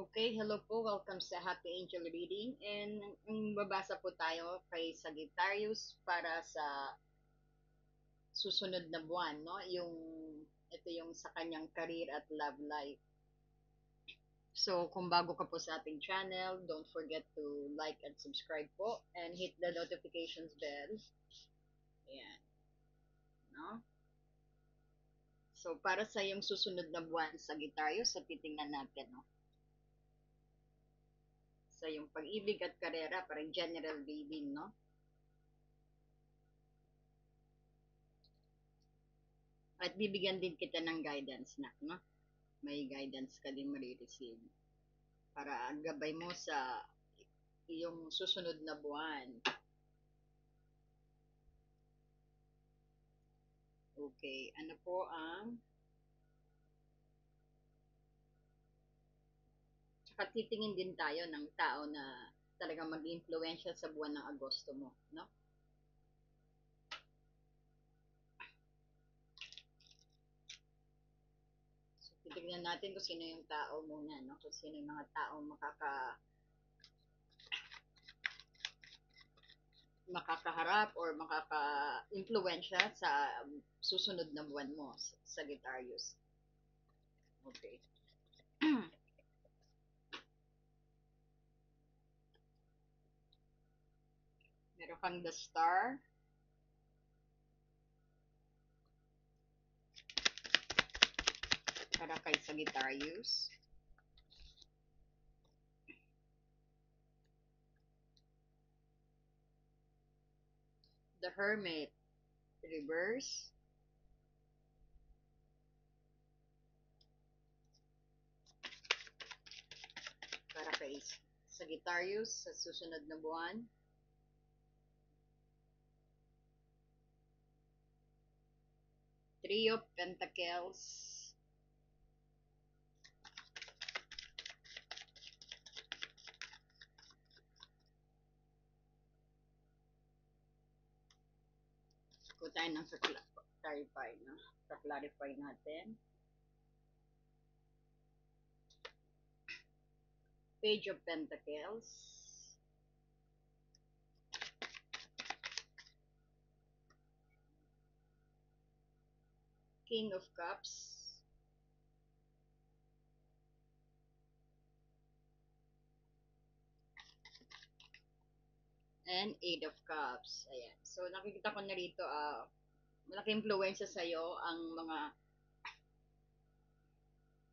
Okay, hello po. Welcome sa Happy Angel Reading. And babasa po tayo kay Sagittarius para sa susunod na buwan, no? Ito yung sa kanyang career at love life. So, kung bago ka po sa ating channel, don't forget to like and subscribe po and hit the notifications bell. Ayan, no? So, para sa yung susunod na buwan, Sagittarius, sa titingnan natin, no? Sa yung pag-ibig at karera, parang general reading, no? At bibigyan din kita ng guidance na, no? May guidance ka din marireceive para gabay mo sa iyong susunod na buwan. Okay, ano po ang tsaka titingin din tayo ng tao na talagang mag-influensya sa buwan ng Agosto mo, no? So, titingnan natin kung sino yung tao muna, no? Kung sino yung mga tao makakaharap or makaka-influensya sa susunod na buwan mo, Sagittarius. Okay. Meron kang the star, para kay Sagittarius. The Hermit, reverse. Para kay Sagittarius sa susunod na buwan. Three of Pentacles. Kung tayo nang clarify, no? Sa-clarify natin. Page of Pentacles. King of Cups. And Eight of Cups. Ayan. So, nakikita ko na rito, malaki influensya sa'yo ang mga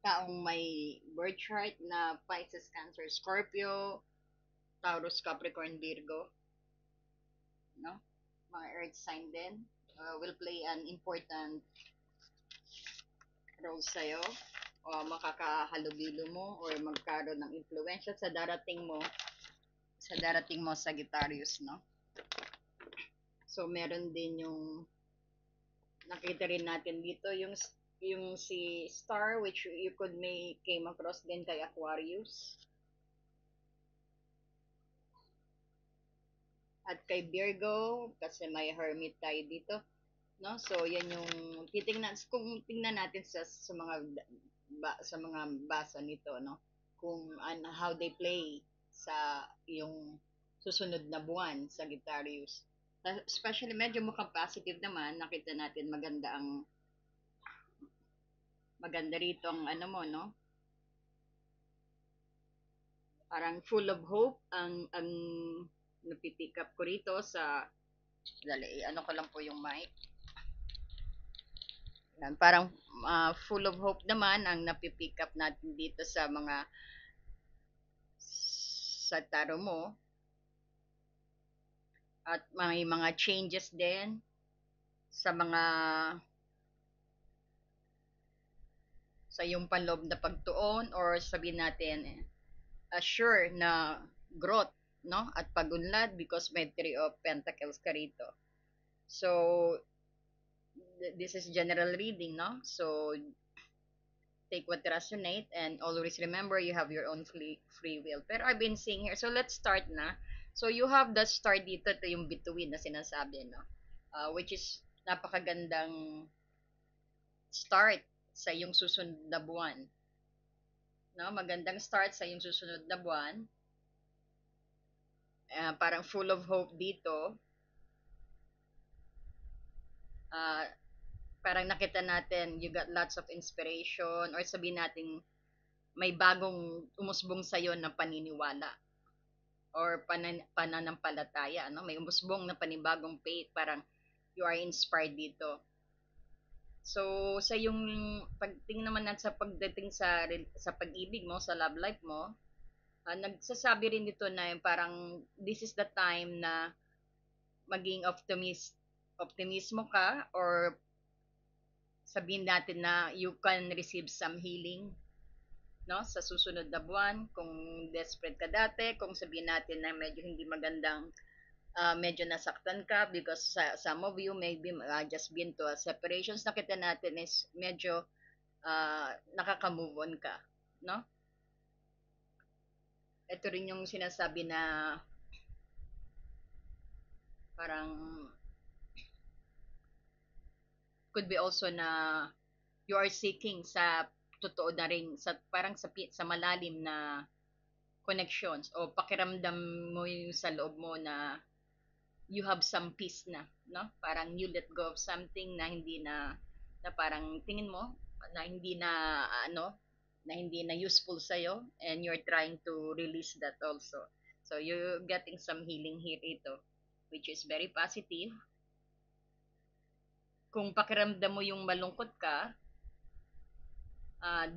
taong may birth chart na Pisces, Cancer, Scorpio, Taurus, Capricorn, Virgo, no? Mga earth sign din will play an important role sa'yo o makakahalubilo mo or magkaroon ng influensya sa darating mo Sagittarius, no? So meron din yung nakita rin natin dito yung si Star, which you could may came across din kay Aquarius at kay Virgo kasi may Hermit tayo dito, no? So yan yung titingnan kung tingnan natin sa mga basa nito, no? Kung how they play sa yung susunod na buwan sa Sagittarius. Especially medyo mukhang positive naman, nakita natin maganda rito ang ano mo, no? Parang full of hope ang napipick up ko rito sa dali, ano ko lang po yung mic. Yan, parang full of hope naman ang napipick up natin dito sa taro mo. At may mga changes din sa sa iyong panloob na pagtuon or sabihin natin sure na growth, no? At pagunlad because may Three of Pentacles ka rito. So, this is general reading, no? So, take what resonate and always remember you have your own free will. Pero I've been seeing here. So, let's start na. So, you have the start dito. Ito yung bituin na sinasabi, no? Which is napakagandang start sa yung susunod na buwan. no? Magandang start sa yung susunod na buwan. Parang full of hope dito. Uh, Parang nakita natin you got lots of inspiration or sabihin natin may bagong umusbong sa'yo na paniniwala or pananampalataya, no? May umusbong na panibagong faith, parang you are inspired dito. So, sa yung pagtingin naman natin sa pagdating sa pag-ibig mo, sa love life mo, nagsasabi rin dito na yung parang this is the time na maging optimismo ka or sabihin natin na you can receive some healing, no, sa susunod na buwan kung desperate ka dati, kung sabihin natin na medyo hindi magandang medyo nasaktan ka because some of you maybe just been to a separations, nakita natin is medyo nakaka-move on ka, no? Ito rin yung sinasabi na parang could be also na you are seeking sa totoo na rin sa parang sa malalim na connections o pakiramdam mo yung sa loob mo na you have some peace na, no? Parang you let go of something na hindi na parang tingin mo na hindi na na hindi na useful sa and you're trying to release that also. So you're getting some healing here ito, which is very positive. Kung pakiramdam mo yung malungkot ka,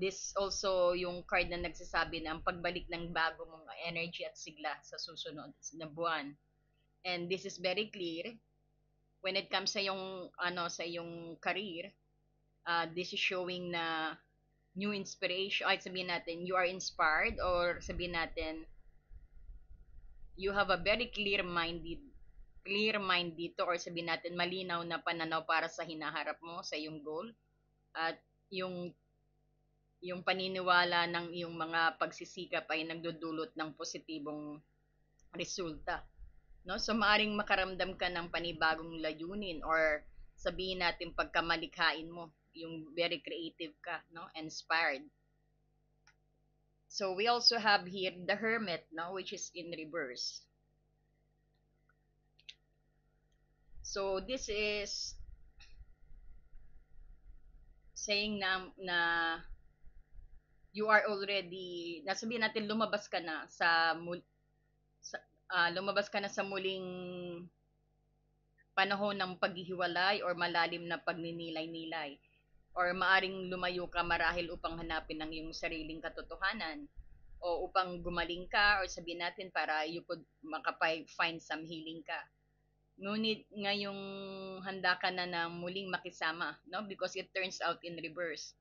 this also yung card na nagsasabi na ang pagbalik ng bago mong energy at sigla sa susunod na buwan. And this is very clear when it comes sa yung sa yung career. This is showing na new inspiration, ay sabihin natin you are inspired or sabihin natin you have a very clear mind dito or sabihin natin malinaw na pananaw para sa hinaharap mo sa yung goal at yung yung paniniwala ng iyong mga pagsisikap ay nagdudulot ng positibong resulta, no? So maaring makaramdam ka ng panibagong layunin or sabihin natin pagkamalikhain mo, yung very creative ka, no? Inspired. So we also have here the Hermit, no, which is in reverse. So this is saying na you are already, nasabihin natin lumabas ka na lumabas ka na sa muling panahon ng paghihiwalay or malalim na pagninilay-nilay or maaring lumayo ka marahil upang hanapin ang iyong sariling katotohanan o upang gumaling ka or sabihin natin para you could find some healing ka. Ngunit ngayong handa ka na ng muling makisama, no? Because it turns out in reverse.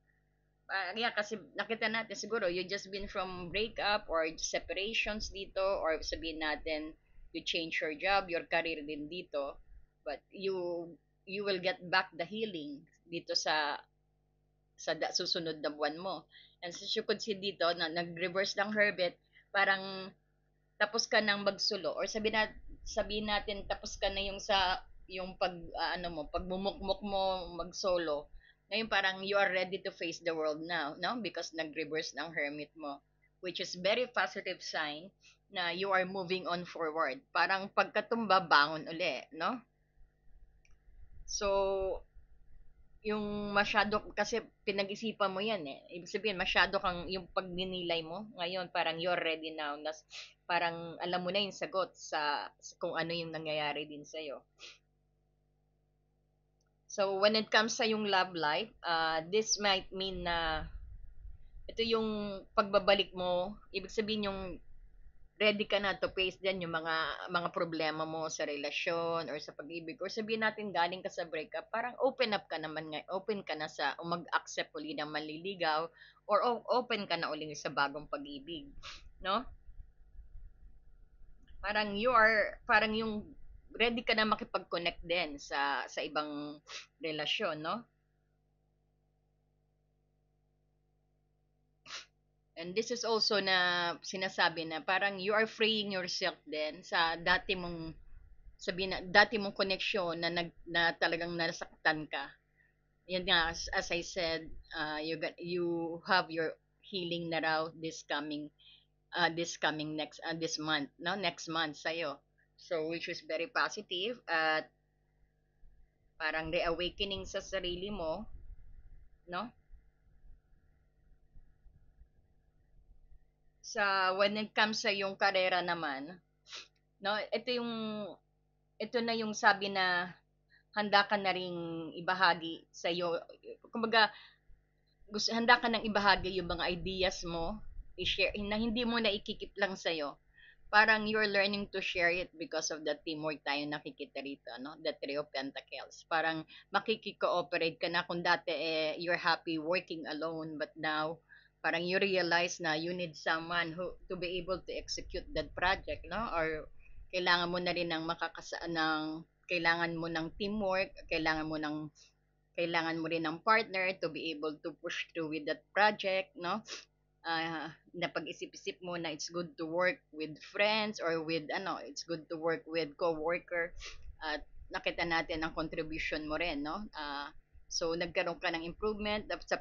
Yeah, kasi nakita natin siguro you just been from breakup or separations dito or sabihin natin you change your job, your career din dito, but you will get back the healing dito susunod na buwan mo. And as you could see dito na nag-reverse ng Herbert, parang tapos ka nang magsulo or sabihin natin tapos ka na yung yung pagmumukmok mo mag-solo. Ngayon parang you are ready to face the world now, no? Because nag-reverse ng Hermit mo, which is very positive sign na you are moving on forward. Parang pagkatumba, bangon uli, no? So, yung masyado, kasi pinag-isipan mo yan eh. Ibig sabihin, masyado kang, yung pagninilay mo, ngayon parang you're ready now. Parang alam mo na yung sagot sa kung ano yung nangyayari din sa'yo. So, when it comes sa yung love life, this might mean na ito yung pagbabalik mo, ibig sabihin yung ready ka na to face din yung mga problema mo sa relasyon or sa pag-ibig or sabihin natin galing ka sa breakup, parang open up ka naman open ka na sa mag-accept uli ng manliligaw or open ka na uli sa bagong pag-ibig, no? Parang yung ready ka na makipag-connect din sa ibang relasyon, no? And this is also na sinasabi na parang you are freeing yourself din sa dati mong koneksyon na talagang nasaktan ka. Yan nga, as I said, you have your healing na raw this coming this month, no, next month sa'yo. So which is very positive at parang reawakening sa sarili mo, no? Sa when it comes sa yung karera naman, no, ito na yung sabi na handa ka na ring ibahagi sa iyo. Kumbaga, handa ka nang ibahagi yung mga ideas mo, i-share na hindi mo na ikikip lang sa iyo. Parang you're learning to share it because of the teamwork tayo nakikita rito, no? The Three of Pentacles. Parang makikikooperate ka na kung dati you're happy working alone, but now parang you realize na you need someone who to be able to execute that project, no? Or kailangan mo na rin ng kailangan mo ng teamwork, kailangan mo rin ng partner to be able to push through with that project, no? Napag-isip-isip mo na it's good to work with friends or with it's good to work with co-worker at nakita natin ang contribution mo rin, no? So nagkaroon ka ng improvement sa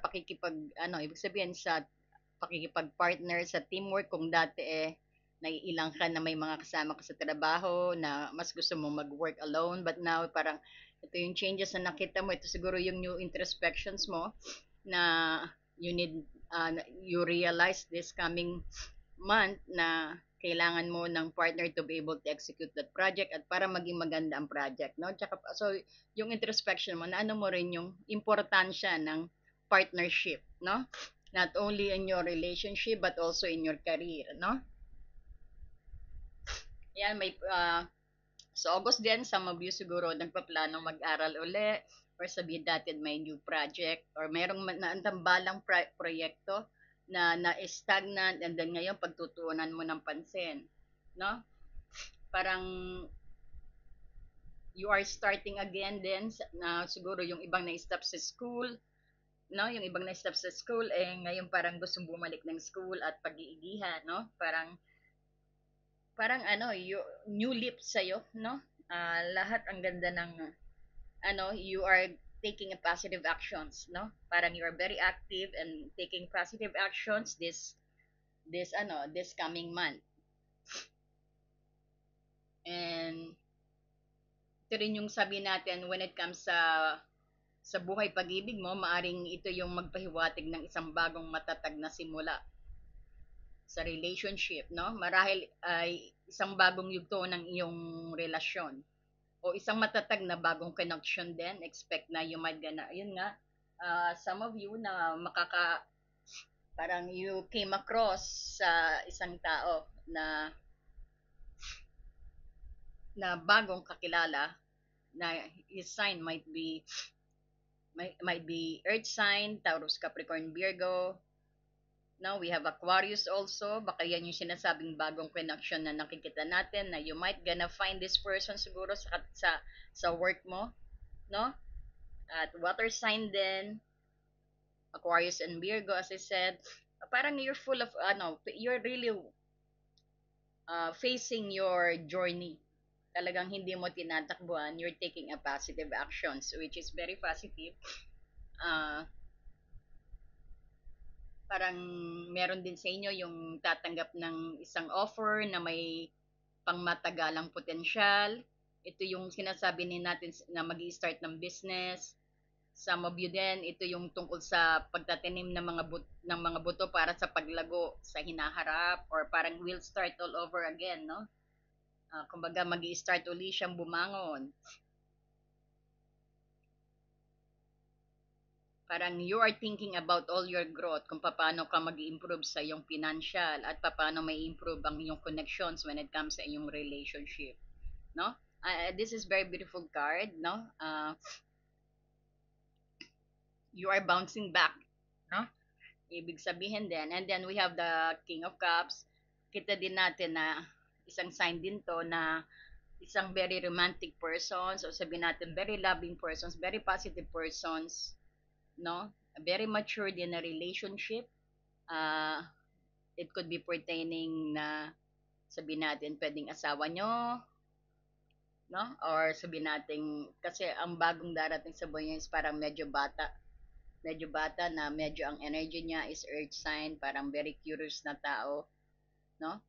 ibig sabihin sa pakikipag-partner sa teamwork kung dati naiilang ka na may mga kasama ka sa trabaho na mas gusto mo mag-work alone, but now parang ito yung changes na nakita mo, ito siguro yung new introspections mo na you need you realize this coming month na kailangan mo ng partner to be able to execute that project at para maging maganda ang project, no? Tsaka, so yung introspection mo na ano mo rin yung importansya ng partnership, no? Not only in your relationship but also in your career, no? Yan, sa August din, some of you siguro nagpaplanong mag-aral uli or sabihin natin may new project or merong naantambalang proyekto na na-stagnant and then ngayon pagtutuunan mo ng pansin, no? Parang you are starting again din na siguro yung ibang na-stop sa school, no? Yung ibang na-stop sa school ngayon parang gustong bumalik ng school at pag-iigihan, no? Parang new leap sa'yo, no? Lahat ang ganda ng, you are taking a positive actions, no? Parang you are very active and taking positive actions this coming month. And ito rin yung sabi natin when it comes sa buhay pag-ibig mo, maaring ito yung magpahiwatig ng isang bagong matatag na simula sa relationship, no? Marahil ay isang bagong yugto ng iyong relasyon o isang matatag na bagong connection din. Expect na you might gonna, yun nga, some of you na parang you came across sa isang tao na bagong kakilala na his sign might be earth sign, Taurus, Capricorn, Virgo. Now, we have Aquarius also. Baka yan yung sinasabing bagong connection na nakikita natin na you might gonna find this person siguro sa work mo, no? At water sign din, Aquarius and Virgo, as I said. Parang you're full of, you're really facing your journey. Talagang hindi mo tinatakbuhan, you're taking a positive actions, which is very positive. Parang meron din sa inyo yung tatanggap ng isang offer na may pangmatagalang potensyal. Ito yung sinasabi din natin na mag-i-start ng business. Some of you din, ito yung tungkol sa pagtatanim ng mga buto para sa paglago sa hinaharap or parang will start all over again, no? Kumbaga mag-i-start uli siyang bumangon. Parang you are thinking about all your growth, kung paano ka mag-improve sa iyong financial at paano may improve ang iyong connections when it comes sa iyong relationship, no? This is very beautiful card, no? You are bouncing back, no? Ibig sabihin din, and then we have the King of Cups. Kita din natin na isang sign din to na isang very romantic persons o sabihin natin very loving persons, very positive persons, no? Very mature din na relationship. It could be pertaining na sabihin natin pwedeng asawa nyo, no? Or sabihin natin kasi ang bagong darating sa buhay niyo is parang medyo bata. medyo bata na medyo ang energy niya is earth sign, parang very curious na tao, no?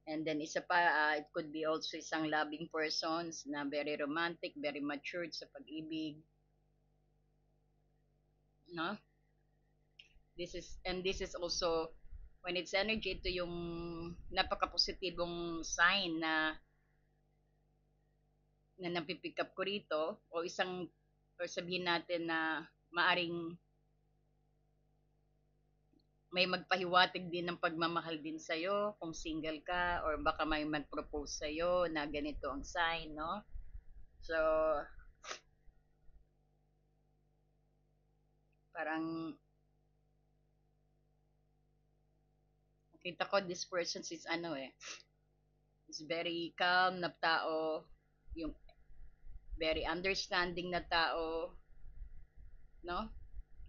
And then isa pa, it could be also isang loving persons na very romantic, very matured sa pag-ibig, no? This is also when it's energy, ito yung napaka-positibong sign na napipick up ko rito, o isang, or sabihin natin na maaring may magpahiwatig din ng pagmamahal din sa'yo kung single ka, or baka may mag-propose sa'yo na ganito ang sign, no? So, parang nakita ko this person is ano is very calm na tao, yung very understanding na tao, no?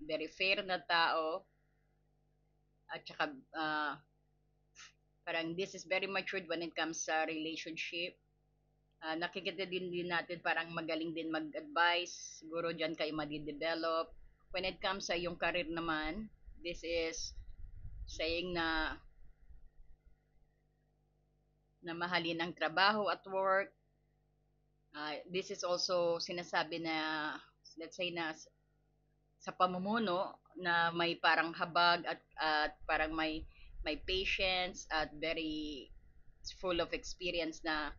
Very fair na tao, at saka parang this is very matured when it comes sa relationship. Nakikita din natin parang magaling din mag-advise. Siguro dyan kayo madidevelop. When it comes sa yung career naman, this is saying na mahalin ang trabaho at work. This is also sinasabi na, let's say na sa pamumuno na may parang habag, at parang may patience at very full of experience na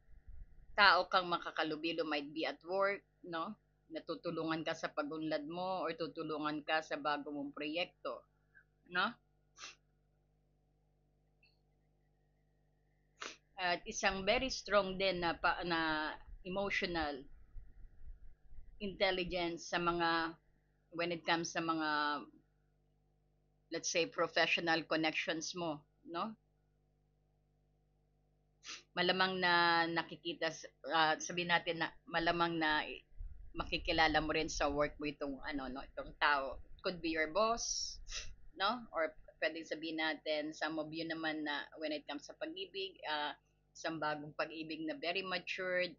tao kang makakalubilo, might be at work, no? Natutulungan ka sa pagunlad mo or tutulungan ka sa bago mong proyekto, no? At isang very strong din na emotional intelligence sa mga, when it comes sa mga, let's say, professional connections mo, no? Malamang na nakikita, sabihin natin na malamang na makikilala mo rin sa work mo itong ano, no, itong tao. Could be your boss, no? Or pwedeng sabihin natin some of you naman na when it comes sa pag-ibig, isang bagong pag-ibig na very matured,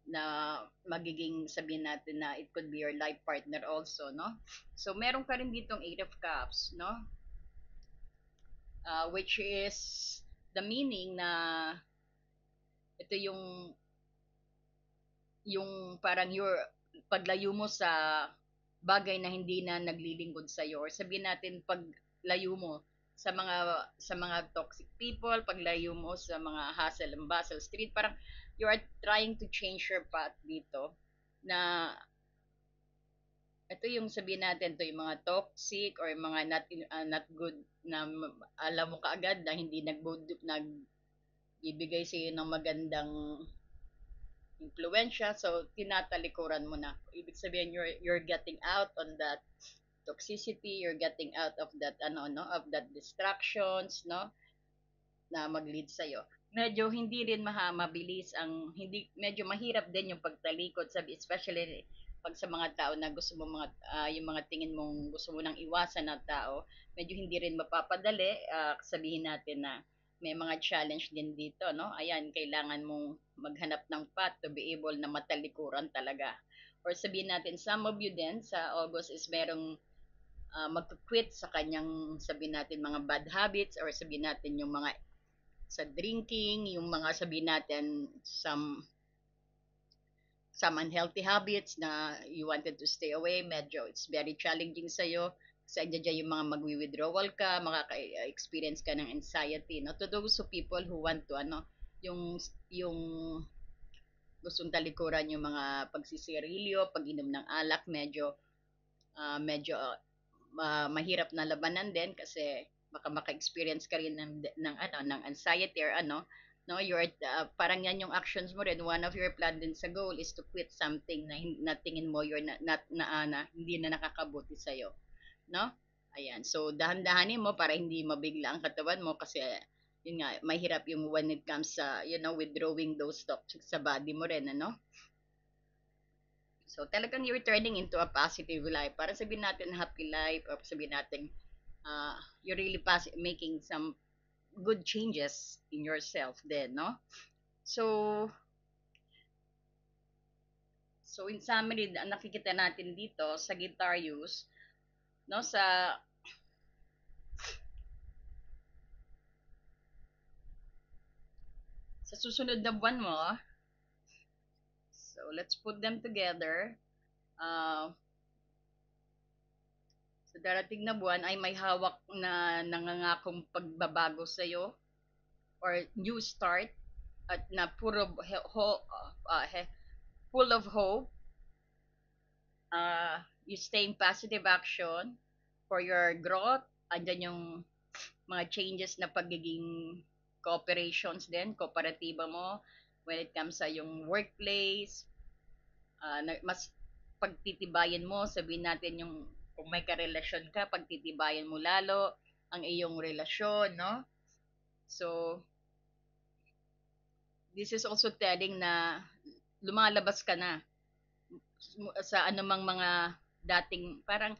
na magiging sabihin natin na it could be your life partner also, no? So meron ka rin ditong Eight of Cups, no? Which is the meaning na ito yung parang your paglayo mo sa bagay na hindi na naglilingkod sa iyo, or sabihin natin paglayo mo sa mga toxic people, paglayo mo sa mga hustle and bustle street, parang you are trying to change your path dito, na ito yung sabihin natin, to yung mga toxic or yung mga not good, na alam mo kaagad na hindi nagbibigay sa iyo ng magandang impluensya, so tinatalikuran mo na. Ibig sabihin you're getting out on that toxicity, you're getting out of that ano no, of that distractions, no, na mag-lead sa iyo. Medyo hindi rin mabilis ang, hindi, medyo mahirap din yung pagtalikod, sabi especially pag sa mga tao na gusto mo yung mga tingin mong gusto mo nang iwasan na tao, medyo hindi rin mapapadali. Sabihin natin na may mga challenge din dito, no? Ayan, kailangan mong maghanap ng path to be able na matalikuran talaga. Or sabihin natin, some of you din sa August is merong mag-quit sa kanyang, sabihin natin, mga bad habits, or sabihin natin yung mga sa drinking, yung mga sabihin natin some unhealthy habits na you wanted to stay away, medyo it's very challenging sa iyo. Kasi andyan yung mga magwi-withdrawal ka, experience ka ng anxiety, no? To those people who want to ano, yung gustong talikuran yung mga pagsisigarilyo, pag-inom ng alak, medyo mahirap na labanan din, kasi baka maka-experience ka rin ng anxiety or ano, no, parang yan yung actions mo rin. One of your plan din sa goal is to quit something na tingin mo you're na hindi na nakakabuti sa iyo, no? Ayan, so dahan-dahanin mo para hindi mabigla ang katawan mo, kasi yun nga, mahirap yung when it comes sa withdrawing those toxins sa body mo rin, ano. So, talagang you're turning into a positive life. Para sabihin natin happy life, or sabihin natin you're really making some good changes in yourself then, no? So, so in summary, nakikita natin dito sa Sagittarius no, sa susunod na buwan mo. So let's put them together. Uh, sa darating na buwan ay may hawak na nangangakong pagbabago sa iyo or new start at na full of hope. You stay in positive action for your growth. Andyan yung mga changes na pagiging cooperations din, kooperatiba mo when it comes sa yung workplace, mas pagtitibayan mo, sabihin natin yung kung may karelasyon ka, pagtitibayan mo lalo ang iyong relasyon, no? So, this is also telling na lumalabas ka na sa anumang mga dating parang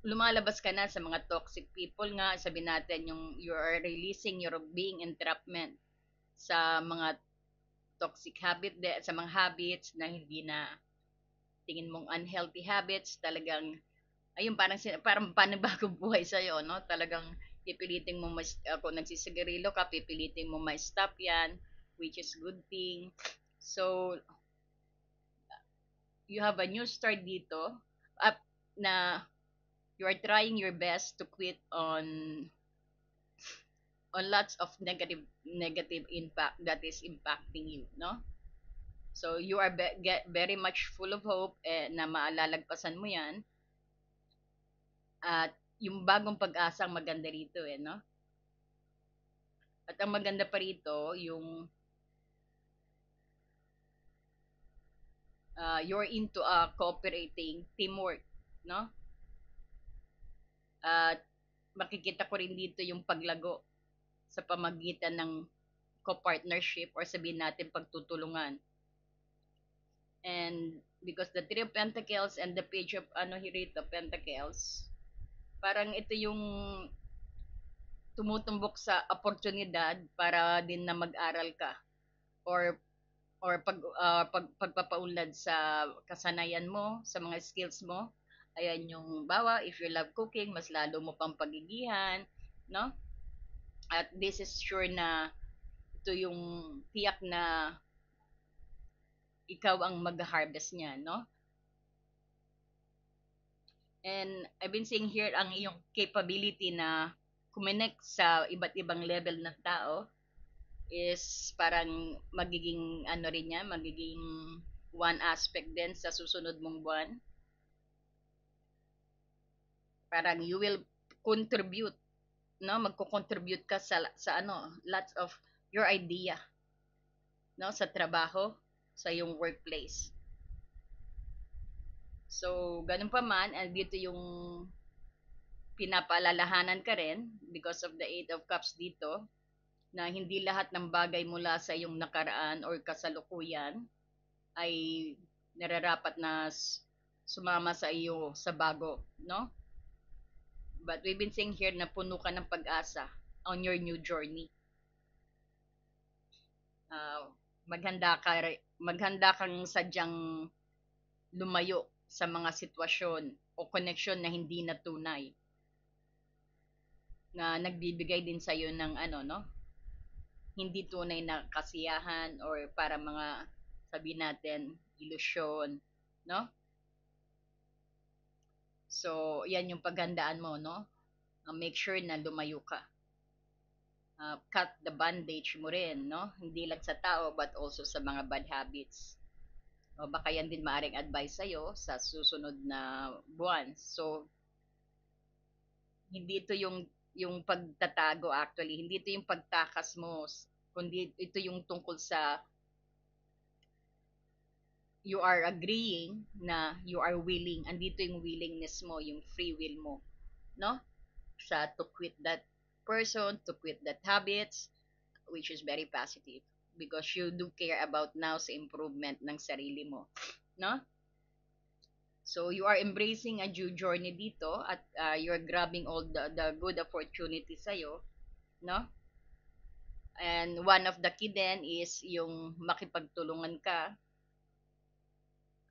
lumalabas ka na sa mga toxic people nga, sabi natin yung you are releasing your being entrapment sa mga toxic sa mga habits na hindi na tingin mong unhealthy habits, talagang ayun parang panibagong buhay sa iyo, no? Talagang pipilitin mo kung nagsisigarilo ka, pipilitin mo ma-stop 'yan, which is good thing. So, you have a new start dito up na you are trying your best to quit on lots of negative impact that is impacting you, no? So you are very much full of hope na maalalagpasan mo 'yan at yung bagong pag-asa ang maganda rito no? At ang maganda pa rito yung you're into a cooperating teamwork, no? At makikita ko rin dito yung paglago sa pamagitan ng co-partnership or sabihin natin pagtutulungan. And because the Three of Pentacles and the Page of Hirito Pentacles, parang ito yung tumutumbok sa oportunidad para din na mag-aral ka or pagpapaunlad sa kasanayan mo, sa mga skills mo. Ayan yung bawa, if you love cooking, mas lalo mo pang pagigihan, no? At this is sure na ito yung tiyak na ikaw ang mag-harvest niya, no? And I've been seeing here ang iyong capability na kuminek sa iba't ibang level ng tao is parang magiging rin yan, magiging one aspect din sa susunod mong buwan. Parang you will contribute, no? Magko-contribute ka sa lots of your idea, no? Sa trabaho, sa yung workplace. So, ganun pa man, and dito yung pinapaalalahanan ka rin because of the Eight of Cups dito, na hindi lahat ng bagay mula sa iyong nakaraan or kasalukuyan ay nararapat na sumama sa iyo sa bago, no? But we've been saying here na puno ka ng pag-asa on your new journey. Uh, maghanda kang sadyang lumayo sa mga sitwasyon o koneksyon na hindi na tunay na nagbibigay din sa iyo ng no, hindi tunay na kasiyahan or para mga sabi natin ilusyon, no? So, yan yung paghandaan mo, no? Make sure na lumayo ka. Cut the bandage mo rin, no? Hindi lang sa tao but also sa mga bad habits. O baka yan din maaring advice sa'yo sa susunod na buwan. So, hindi ito yung pagtatago actually. Hindi ito yung pagtakas mo. Kundi ito yung tungkol sa you are agreeing na you are willing. Andito yung willingness mo, yung free will mo. No? To quit that person, to quit that habits, which is very positive because you do care about now sa improvement ng sarili mo. No? So you are embracing a new journey dito at you're grabbing all the good opportunities sa'yo, no? And one of the key then is yung makipagtulungan ka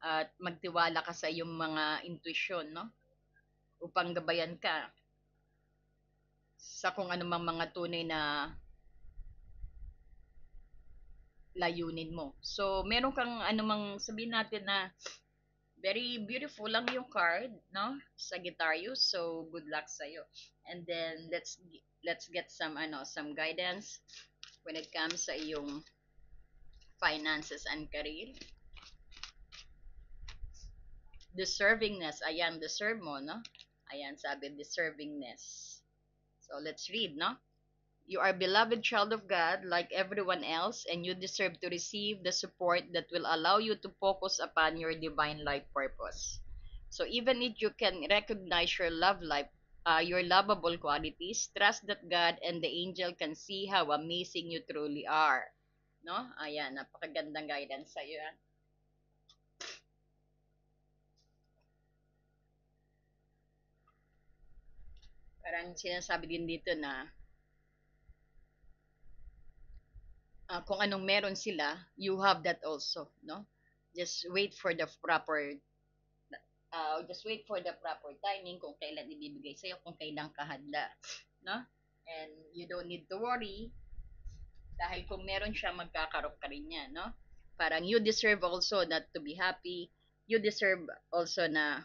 at magtiwala ka sa iyong mga intuition, no? upang gabayan ka sa kung anumang mga tunay na layunin mo. So, meron kang anumang sabihin natin na very beautiful lang yung card, no? Sagittarius. So, good luck sa iyo. And then let's get some some guidance when it comes sa iyong finances and career. Deservingness. Ayan, deserve mo, no? Ayan, sabi deservingness. So, let's read, no? You are a beloved child of God like everyone else, and you deserve to receive the support that will allow you to focus upon your divine life purpose. So even if you can recognize your lovable qualities, trust that God and the angel can see how amazing you truly are. No? Ayan, napakagandang guidance sa iyo. Parang sinasabi din dito na kung anong meron sila, you have that also, no? Just wait for the proper just wait for the proper timing kung kailan ibibigay sa'yo, kung kailan ka handa, no? And you don't need to worry dahil kung meron siya, magkakaroon ka rin niya, no? Parang you deserve also not to be happy. You deserve also na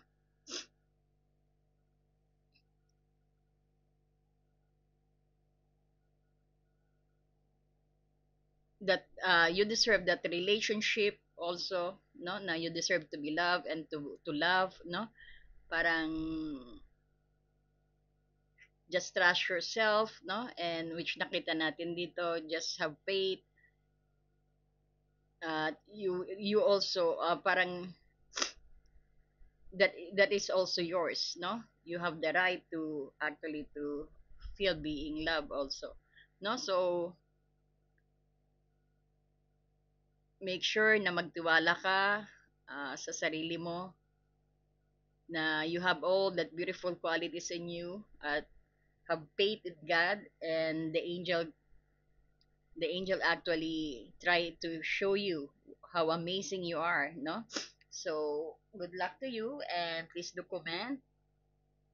that you deserve that relationship also, no? Na you deserve to be loved and to love, no? Parang just trust yourself, no? And which nakita natin dito, just have faith. You also parang that is also yours, no? You have the right to actually to feel being loved also, no? So make sure na magtiwala ka sa sarili mo, na you have all that beautiful qualities in you, at have faith in God, and the angel actually try to show you how amazing you are, no? So good luck to you, and please do comment,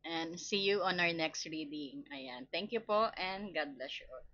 and see you on our next reading. Ayan, thank you po, and God bless you all.